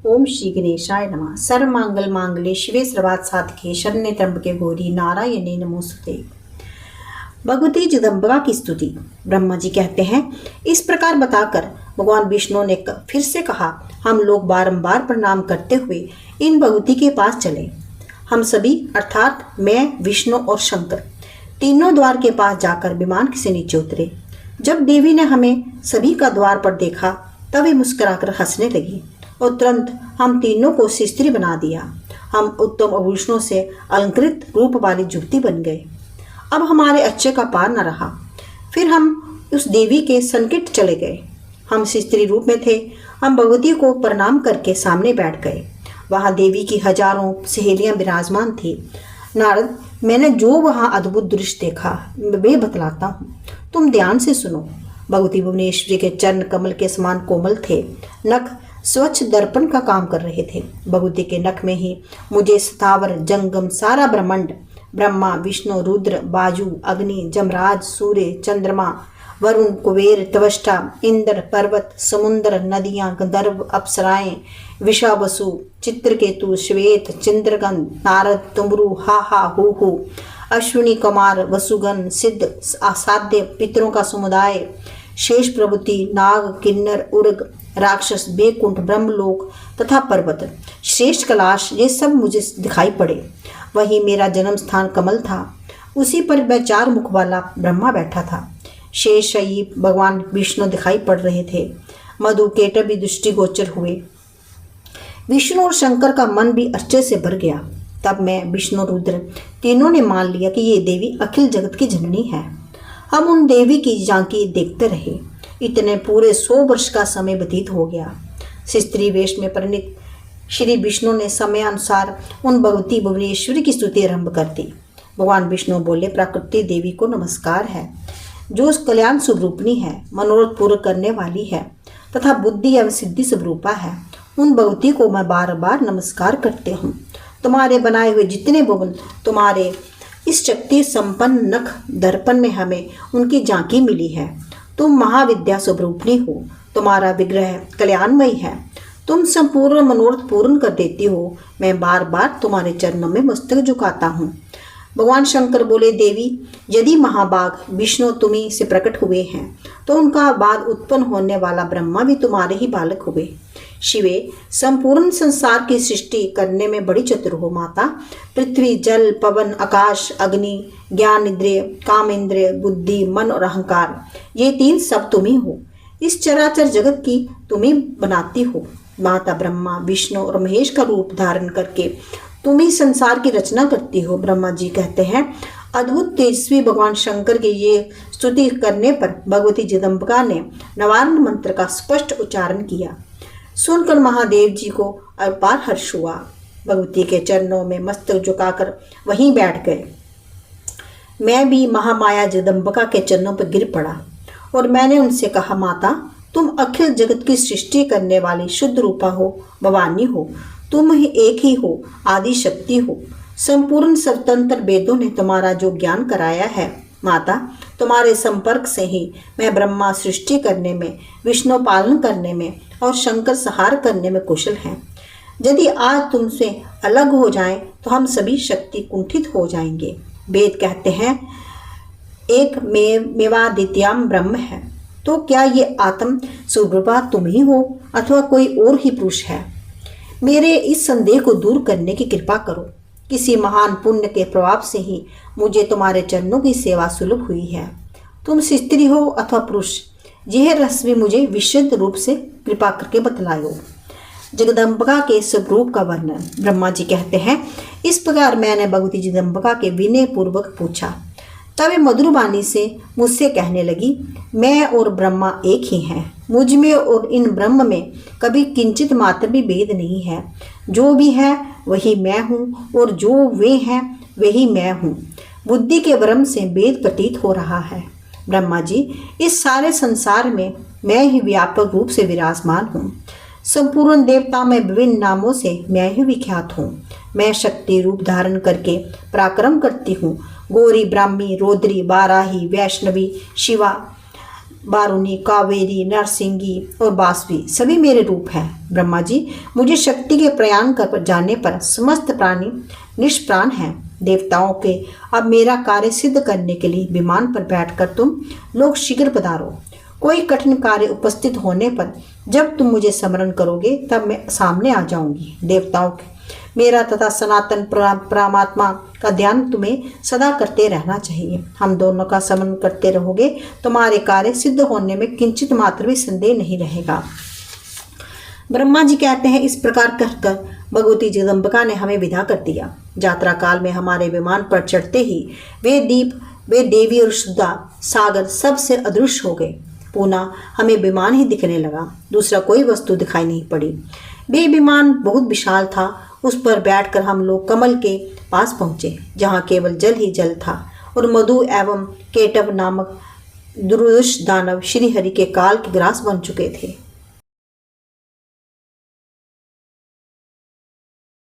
ओम श्री गणेशाय नमः। सर्वमंगल मांगल्ये शिवे सर्वार्थ साधके शरण्ये त्र्यंबके गौरी नारायणे नमोस्तुते। भगवती जगदम्बिका की स्तुति। ब्रह्मा जी कहते हैं, इस प्रकार बताकर भगवान विष्णु ने फिर से कहा, हम लोग बारंबार प्रणाम करते हुए इन भगवती के पास चले। हम सभी अर्थात मैं, विष्णु और शंकर तीनों द्वार के पास जाकर विमान से नीचे उतरे। जब देवी ने हमें सभी का द्वार पर देखा तब वे मुस्कुराकर हंसने लगी और तुरंत हम तीनों को स्त्री बना दिया। हम उत्तम आभूषणों से अलंकृत रूप वाली युवती बन गए। अब हमारे अच्छे का पार न रहा। फिर हम उस देवी के संकट चले गए। हम स्त्री रूप में थे। हम भगवती को प्रणाम करके सामने बैठ गए। वहाँ देवी की हजारों सहेलियां विराजमान थी। नारद, मैंने जो वहाँ अद्भुत दृश्य देखा वे बतलाता हूँ, तुम ध्यान से सुनो। भगवती भुवनेश्वरी के चरण कमल के समान कोमल थे। नख स्वच्छ दर्पण का काम कर रहे थे। भगवती के नख में ही मुझे स्थावर जंगम सारा ब्रह्मांड, ब्रह्मा, विष्णु, रुद्र, बाजू, अग्नि, जमराज, सूर्य, चंद्रमा, वरुण, कुबेर, त्वष्टा, इंद्र, पर्वत, समुद्र, नदियां, गंधर्व, अप्सराएं, विषावसु, चित्रकेतु, श्वेत, चंद्रगन, नारद, तुमरु, हा हा हु हु, अश्विनी कुमार, वसुगन, सिद्ध, असाध्य, पितरों का समुदाय, शेष प्रभुति, नाग, किन्नर, उर्ग, राक्षस, बेकुंठ, ब्रह्मलोक तथा पर्वत, श्रेष्ठ कैलाश, ये सब मुझे दिखाई पड़े। वही मेरा जन्म स्थान कमल था। उसी पर वह 4 मुख वाला ब्रह्मा बैठा था। शेषशायी भगवान विष्णु दिखाई पड़ रहे थे। मधु केट भी दृष्टिगोचर हुए। विष्णु और शंकर का मन भी अच्छे से भर गया। तब मैं, विष्णु, रुद्र तीनों ने मान लिया कि ये देवी अखिल जगत की जननी है। हम उन देवी की झांकी देखते रहे। इतने पूरे 100 वर्ष का समय व्यतीत हो गया। स्त्री वेश में परिणित श्री विष्णु ने समय अनुसार उन भगवती भुवनेश्वरी की स्तुति आरंभ कर दी। भगवान विष्णु बोले, प्रकृति देवी को नमस्कार है, जो उस कल्याण स्वरूपनी है, मनोरथ पूर्ण करने वाली है तथा बुद्धि एवं सिद्धि स्वरूपा है। उन भगवती को मैं बार बार नमस्कार करते हूँ। तुम्हारे बनाए हुए जितने भुवन, तुम्हारे इस शक्ति संपन्न नख दर्पण में हमें उनकी झांकी मिली है। तुम महाविद्या स्वरूपनी हो। तुम्हारा विग्रह कल्याणमयी है। तुम संपूर्ण मनोरथ पूर्ण कर देती हो। मैं बार बार तुम्हारे चरणों में मस्तक झुकाता हूँ। भगवान शंकर बोले, देवी, यदि महाभाग विष्णु तुम्ही से प्रकट हुए हैं तो उनका बाद उत्पन्न होने वाला ब्रह्मा भी तुम्हारे ही बालक हुए। शिवे, संपूर्ण संसार की सृष्टि करने में बड़ी चतुर हो माता। पृथ्वी, जल, पवन, आकाश, अग्नि, ज्ञान इंद्रिय, काम इंद्रिय, बुद्धि, मन और अहंकार, ये 3 सब तुम ही हो। इस चराचर जगत की तुम ही बनाती हो। माता ब्रह्मा, विष्णु और महेश का रूप धारण करके तुम ही संसार की रचना करती हो। ब्रह्मा जी कहते हैं, अद्भुत तेजस्वी भगवान शंकर की ये स्तुति करने पर भगवती जगदम्बिका ने नवारण मंत्र का स्पष्ट उच्चारण किया। सुनकर महादेव जी को अपार हर्ष हुआ। भगवती के चरणों में मस्तक झुकाकर वहीं बैठ गए। मैं भी महामाया जगदम्बिका के चरणों पर गिर पड़ा और मैंने उनसे कहा, माता, तुम अखिल जगत की सृष्टि करने वाली शुद्ध रूपा हो, भवानी हो। तुम ही एक ही हो, आदि शक्ति हो। संपूर्ण स्वतंत्र वेदों ने तुम्हारा जो ज्ञान कराया है माता, तुम्हारे संपर्क से ही मैं ब्रह्मा सृष्टि करने में, विष्णु पालन करने में और शंकर संहार करने में कुशल हैं। यदि आज तुमसे अलग हो जाएं तो हम सभी शक्ति कुंठित हो जाएंगे। वेद कहते हैं, एक मेवादित्याम ब्रह्म है। तो क्या ये आत्म स्वरूपा तुम ही हो अथवा कोई और ही पुरुष है? मेरे इस संदेह को दूर करने की कृपा करो। किसी महान पुण्य के प्रभाव से ही मुझे तुम्हारे चरणों की सेवा सुलभ हुई है। तुम स्त्री हो अथवा पुरुष, यह रहस्य भी मुझे विशुद्ध रूप से कृपा करके बतलाओ। जगदम्बिका के स्वरूप का वर्णन। ब्रह्मा जी कहते हैं, इस प्रकार मैंने भगवती जगदम्बिका के विनय पूर्वक पूछा। तब वे मधुर वाणी से मुझसे कहने लगी, मैं और ब्रह्मा एक ही हैं। मुझ में और इन ब्रह्म में कभी किंचित मात्र भी भेद नहीं है। जो भी है वही मैं हूँ और जो वे हैं वही मैं हूँ। बुद्धि के भ्रम से भेद प्रतीत हो रहा है। ब्रह्मा जी, इस सारे संसार में मैं ही व्यापक रूप से विराजमान हूँ। संपूर्ण देवता में विभिन्न नामों से मैं ही विख्यात हूँ। मैं शक्ति रूप धारण करके पराक्रम करती हूँ। गौरी, ब्राह्मी, रौद्री, वाराही, वैष्णवी, शिवा, बारुनी, कावेरी, नरसिंगी और बासवी सभी मेरे रूप हैं। ब्रह्मा जी, मुझे शक्ति के प्रयाण कर जाने पर समस्त प्राणी निष्प्राण हैं। देवताओं के अब मेरा कार्य सिद्ध करने के लिए विमान पर बैठकर तुम लोग शीघ्र पधारो। कोई कठिन कार्य उपस्थित होने पर जब तुम मुझे स्मरण करोगे तब मैं सामने आ जाऊंगी। देवताओं के मेरा तथा सनातन परमात्मा का ध्यान तुम्हें सदा करते रहना चाहिए। हम दोनों का स्मरण करते रहोगे, तुम्हारे कार्य सिद्ध होने में किंचित मात्र भी संदेह नहीं रहेगा। ब्रह्मा जी कहते हैं, इस प्रकार कहकर भगवती जगदम्बिका ने हमें विदा कर दिया। यात्रा काल में हमारे विमान पर चढ़ते ही वे दीप, वे देवी और शुद्धा सागर सब से अदृश्य हो गए। पुनः हमें विमान ही दिखने लगा, दूसरा कोई वस्तु दिखाई नहीं पड़ी। वे विमान बहुत विशाल था। उस पर बैठकर हम लोग कमल के पास पहुंचे, जहां केवल जल ही जल था और मधु एवं केटव नामक दुर्दुष दानव श्री हरि के काल के ग्रास बन चुके थे।